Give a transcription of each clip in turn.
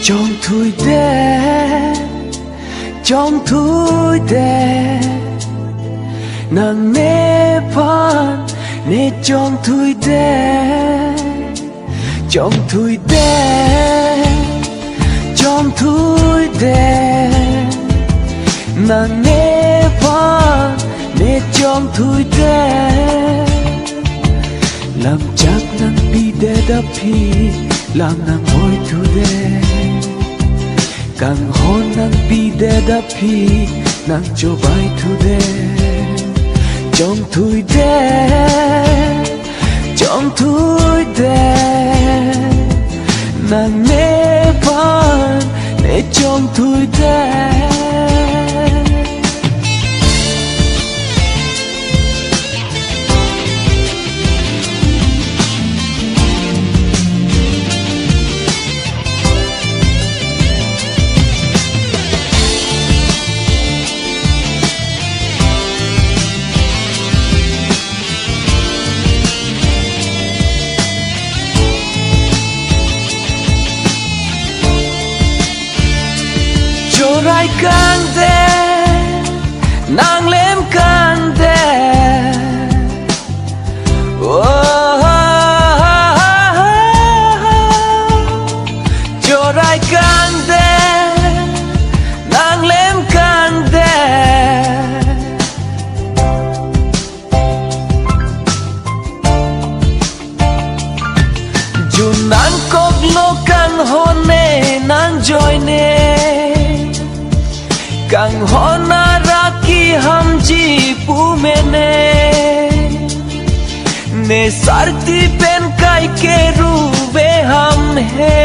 trong thui đê trong thui đê nàng nê pan nê trong thui đê trong thui đê trong thui đê nàng nê pan nê trong thui đê làm chắc nàng bi đê đắp hi làm nàng môi thu đê càng hôn nàng bi đê đắp hi nàng cho bài thu đê trong thui đê trong thui đê nàng nê pan nê trong thui đê rai càng đê nàng lem càng đê cho rai càng đê nàng lem càng đê dù nàng cốc lô càng hôn nê nàng joy nê càng hôn ra ki ham ji pu mene ne sarti pen kai ke ru ve ham he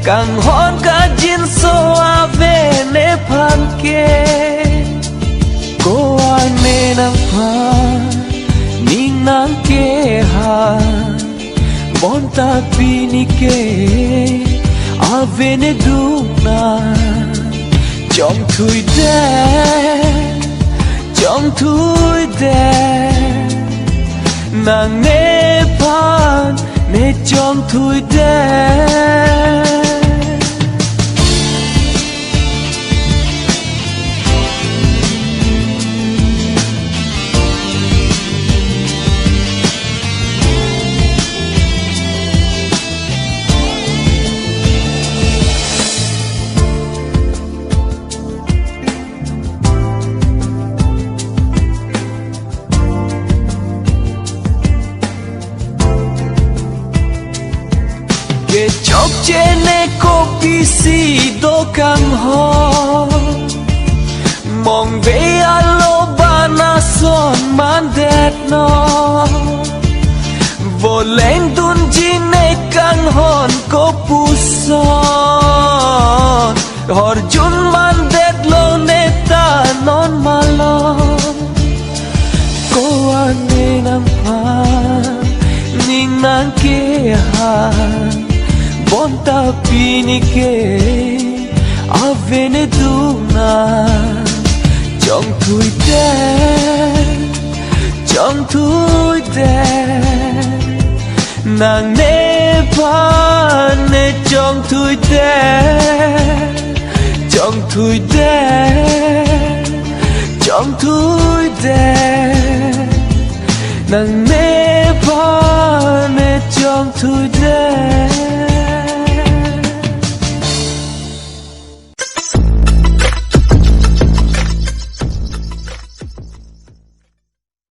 càng hôn ka jin so ave ne phan ke ko ane na pha ni nang ke ha bon ta pi ni ke ave ne du na trong thui đê trong thui đê nàng nê pan nê trong thui đê ke chok chene ko pisi do càng ho mong ve alo bana son man det no vô lên dun jine càng hon ko puson hor jun man det lo neta non malo ko ane nam pa ning nang ke ha bon ta pini ke ave ne duna trong thui đê trong thui đê nàng nê pan nê trong thui đê trong thui đê trong thui đê nàng nê pan nê trong thui đê